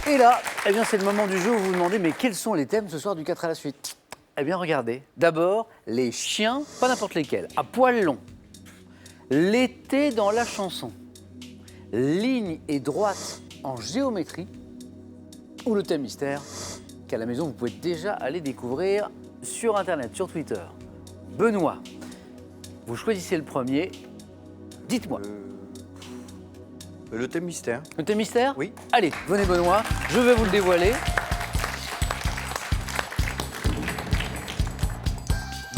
Et là, eh bien, c'est le moment du jeu où vous vous demandez mais quels sont les thèmes ce soir du 4 à la suite? Eh bien, regardez. D'abord, les chiens, pas n'importe lesquels, à poil long. L'été dans la chanson. Ligne et droite en géométrie. Ou le thème mystère, qu'à la maison, vous pouvez déjà aller découvrir sur Internet, sur Twitter. Benoît, vous choisissez le premier. Dites-moi. Le thème mystère. Le thème mystère? Oui. Allez, venez Benoît, je vais vous le dévoiler.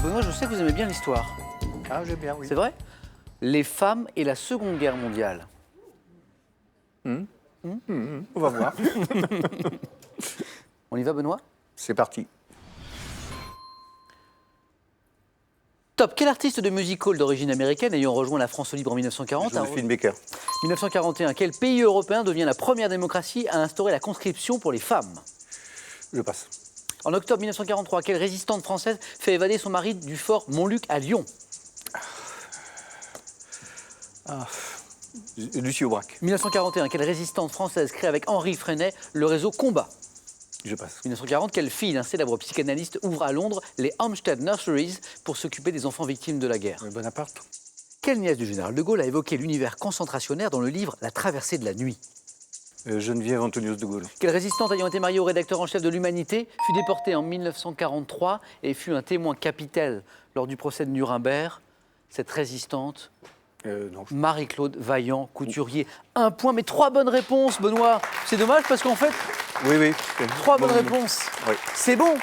Benoît, je sais que vous aimez bien l'histoire. Ah, j'aime bien, oui. C'est vrai? Les femmes et la Seconde Guerre mondiale. On va voir. On y va Benoît? C'est parti. Top. Quel artiste de music hall d'origine américaine ayant rejoint la France libre en 1940 Joséphine Baker. 1941. Quel pays européen devient la première démocratie à instaurer la conscription pour les femmes? Je passe. En octobre 1943, quelle résistante française fait évader son mari du fort Montluc à Lyon? Lucie Aubrac. 1941, quelle résistante française crée avec Henri Freinet le réseau Combat? Je passe. 1940, quelle fille d'un célèbre psychanalyste ouvre à Londres les Hampstead Nurseries pour s'occuper des enfants victimes de la guerre? Bonaparte. Quelle nièce du général de Gaulle a évoqué l'univers concentrationnaire dans le livre La traversée de la nuit? Geneviève Antonius de Gaulle. Quelle résistante ayant été mariée au rédacteur en chef de l'Humanité fut déportée en 1943 et fut un témoin capital lors du procès de Nuremberg? Cette résistante, Non. Marie-Claude Vaillant Couturier. Un point, mais 3 bonnes réponses, Benoît. C'est dommage parce qu'en fait, Oui. 3 bonnes réponses. Oui. C'est bon.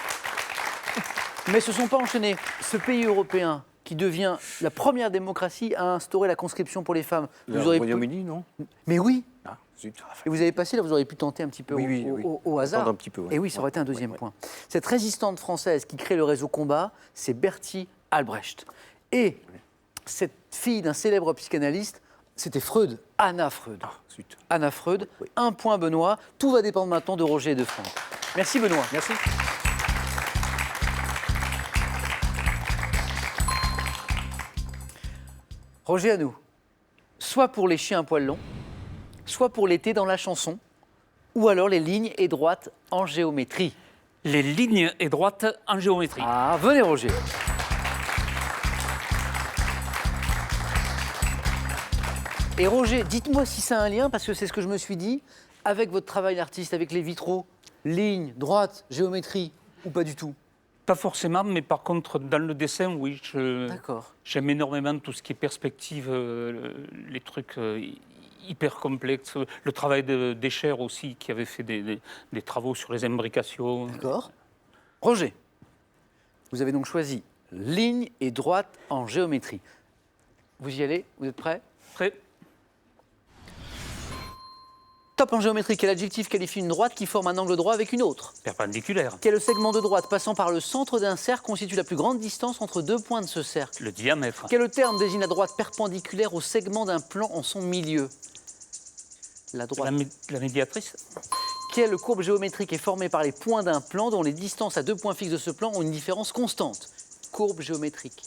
Mais ce ne sont pas enchaînés. Ce pays européen qui devient la première démocratie à instaurer la conscription pour les femmes. Le Vous auriez Royaume-Uni, non? Mais oui. Ah, zut. Et vous avez passé, là, vous auriez pu tenter un petit peu Oui. au hasard. Attendre un petit peu, ouais. Et oui, ça aurait été un deuxième point. Cette résistante française qui crée le réseau Combat, c'est Bertie Albrecht. Et cette fille d'un célèbre psychanalyste, c'était Freud, Anna Freud. Ah, zut. Anna Freud, un point Benoît. Tout va dépendre maintenant de Roger et de Franck. Merci Benoît. Merci. Roger, à nous. Soit pour les chiens à poil long, soit pour l'été dans la chanson, ou alors les lignes et droites en géométrie. Les lignes et droites en géométrie. Ah, venez Roger. Et Roger, dites-moi si ça a un lien, parce que c'est ce que je me suis dit, avec votre travail d'artiste, avec les vitraux, lignes, droites, géométrie, ou pas du tout? Pas forcément, mais par contre, dans le dessin, oui, D'accord. j'aime énormément tout ce qui est perspective, les trucs hyper complexes. Le travail d'Escher aussi, qui avait fait des travaux sur les imbrications. D'accord. Roger, vous avez donc choisi ligne et droite en géométrie. Vous y allez? Vous êtes prêts? Prêt? Top en géométrie, quel adjectif qualifie une droite qui forme un angle droit avec une autre? Perpendiculaire. Quel segment de droite passant par le centre d'un cercle constitue la plus grande distance entre deux points de ce cercle? Le diamètre. Quel terme désigne la droite perpendiculaire au segment d'un plan en son milieu? La droite. La médiatrice. Quelle courbe géométrique est formée par les points d'un plan dont les distances à deux points fixes de ce plan ont une différence constante? Courbe géométrique.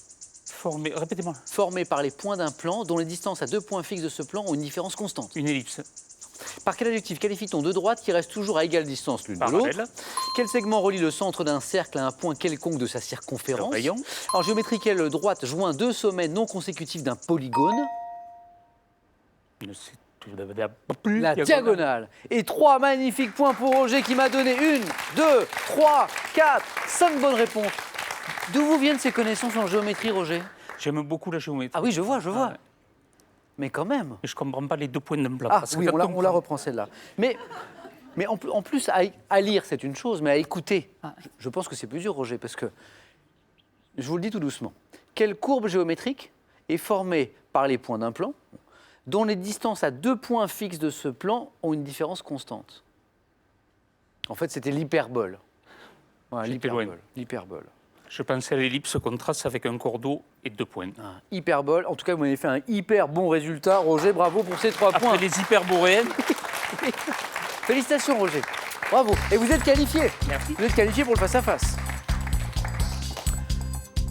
Répétez-moi. Formée par les points d'un plan dont les distances à deux points fixes de ce plan ont une différence constante. Une ellipse. Par quel adjectif qualifie-t-on deux droites qui restent toujours à égale distance l'une de l'autre? Parallèle. Quel segment relie le centre d'un cercle à un point quelconque de sa circonférence? Le rayon. En géométrie, quelle droite joint deux sommets non consécutifs d'un polygone? La diagonale. Et 3 magnifiques points pour Roger qui m'a donné 1, 2, 3, 4, 5 bonnes réponses. D'où vous viennent ces connaissances en géométrie, Roger? J'aime beaucoup la géométrie. Ah oui, je vois. Ouais. Mais quand même. Et je ne comprends pas les deux points d'un plan. Ah Parce que oui, quand on la reprend celle-là. Mais en plus, à lire, c'est une chose, mais à écouter, je pense que c'est plus dur, Roger, parce que, je vous le dis tout doucement, quelle courbe géométrique est formée par les points d'un plan, dont les distances à deux points fixes de ce plan ont une différence constante? En fait, c'était l'hyperbole. Voilà, J'étais loin. l'hyperbole. Je pensais à l'ellipse qu'on trace avec un cordeau et 2 points. Hyperbole. En tout cas, vous m'avez fait un hyper bon résultat. Roger, bravo pour ces 3 points. Après les hyperboréennes. Félicitations, Roger. Bravo. Et vous êtes qualifié. Merci. Vous êtes qualifié pour le face-à-face.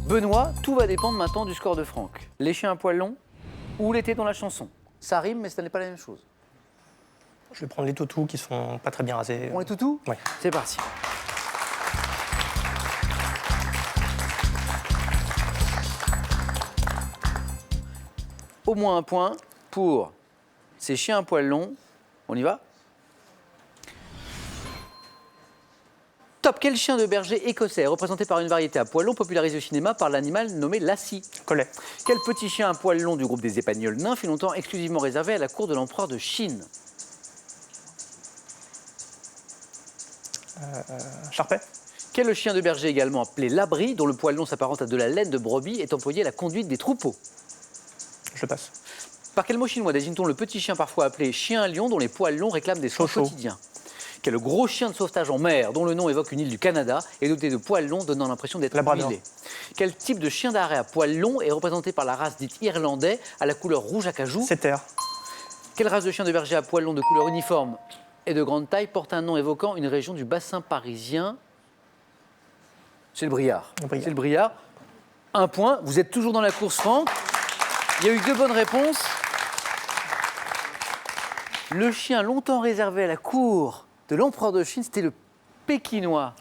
Benoît, tout va dépendre maintenant du score de Franck. Les chiens à poil long ou l'été dans la chanson? Ça rime, mais ce n'est pas la même chose. Je vais prendre les toutous qui sont pas très bien rasés. On est toutou? Ouais. C'est parti. Au moins un point pour ces chiens à poils longs. On y va? Top. Quel chien de berger écossais est représenté par une variété à poils longs popularisée au cinéma par l'animal nommé Lassie? Collet. Quel petit chien à poils longs du groupe des Épagnols nains fut longtemps exclusivement réservé à la cour de l'empereur de Chine? Charpet. Quel chien de berger également appelé labri, dont le poil long s'apparente à de la laine de brebis, est employé à la conduite des troupeaux? Je passe. Par quel mot chinois désigne-t-on le petit chien parfois appelé chien à lion dont les poils longs réclament des soins Chocho. quotidiens? Quel gros chien de sauvetage en mer, dont le nom évoque une île du Canada, est doté de poils longs donnant l'impression d'être Labrador. huilé? Quel type de chien d'arrêt à poils longs est représenté par la race dite irlandais à la couleur rouge acajou? Setter. Quelle race de chien de berger à poils longs de couleur uniforme et de grande taille porte un nom évoquant une région du bassin parisien? C'est le Briard. Le Briard. C'est le Briard. Un point. Vous êtes toujours dans la course, Franck. Il y a eu 2 bonnes réponses. Le chien longtemps réservé à la cour de l'empereur de Chine, c'était le Pékinois.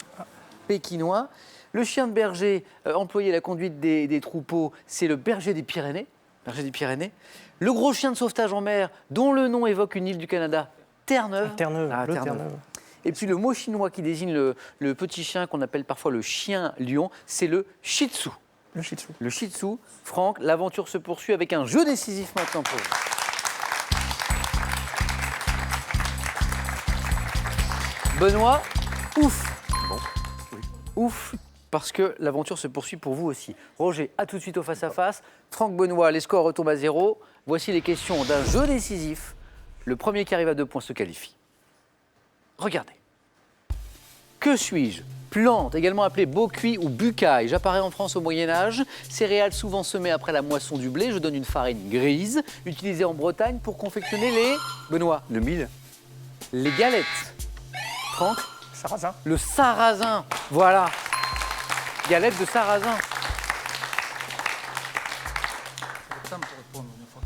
Pékinois. Le chien de berger employé à la conduite des troupeaux, c'est le berger des Pyrénées. Berger des Pyrénées. Le gros chien de sauvetage en mer, dont le nom évoque une île du Canada, Terre-Neuve. Terre-Neuve. Ah, Le Terre-Neuve. Terre-Neuve. Et puis le mot chinois qui désigne le petit chien qu'on appelle parfois le chien lion, c'est le shih tzu. Le Shih Tzu. Le shih tzu. Franck, l'aventure se poursuit avec un jeu décisif maintenant pour vous. Benoît, ouf. Bon, oui. Ouf, parce que l'aventure se poursuit pour vous aussi. Roger, à tout de suite au face-à-face. Franck, Benoît, les scores retombent à 0. Voici les questions d'un jeu décisif. Le premier qui arrive à 2 points se qualifie. Regardez. Que suis-je? Plante, également appelée bocuit ou bucaille. J'apparais en France au Moyen-Âge. Céréales souvent semées après la moisson du blé. Je donne une farine grise, utilisée en Bretagne pour confectionner les... Benoît, Le mille. les galettes. Franck, Sarrasin. le sarrasin. Voilà. Galette de sarrasin.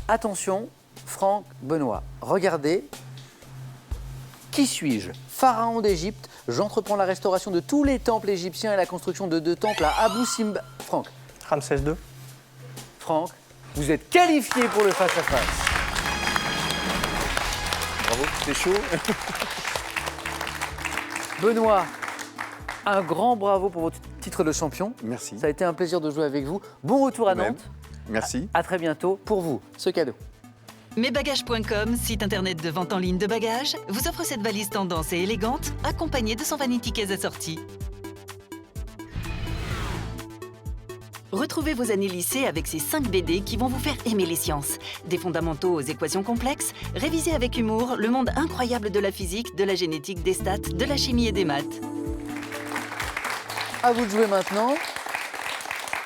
Attention, Franck, Benoît, regardez. Qui suis-je? Pharaon d'Égypte. J'entreprends la restauration de tous les temples égyptiens et la construction de 2 temples à Abu Simbel. Franck, Ramsès II. Franck, vous êtes qualifié pour le face-à-face. Bravo, c'est chaud. Benoît, un grand bravo pour votre titre de champion. Merci. Ça a été un plaisir de jouer avec vous. Bon retour à De même. Nantes. Merci. À très bientôt pour vous, ce cadeau. Mesbagages.com, site internet de vente en ligne de bagages, vous offre cette valise tendance et élégante, accompagnée de son vanity case assorti. Retrouvez vos années lycée avec ces 5 BD qui vont vous faire aimer les sciences. Des fondamentaux aux équations complexes, révisez avec humour le monde incroyable de la physique, de la génétique, des stats, de la chimie et des maths. À vous de jouer maintenant.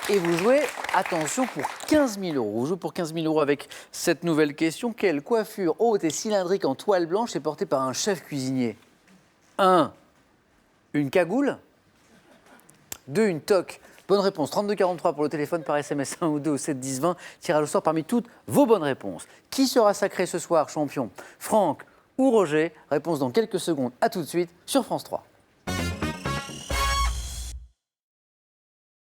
Et vous jouez, attention, pour 15 000 euros. Vous jouez pour 15 000 euros avec cette nouvelle question. Quelle coiffure haute et cylindrique en toile blanche est portée par un chef cuisinier? 1. Une cagoule. 2. Une toque. Bonne réponse. 3243 pour le téléphone, par SMS 1 ou 2 au 7 10 20. Tirage au sort parmi toutes vos bonnes réponses. Qui sera sacré ce soir champion? Franck ou Roger? Réponse dans quelques secondes. À tout de suite sur France 3.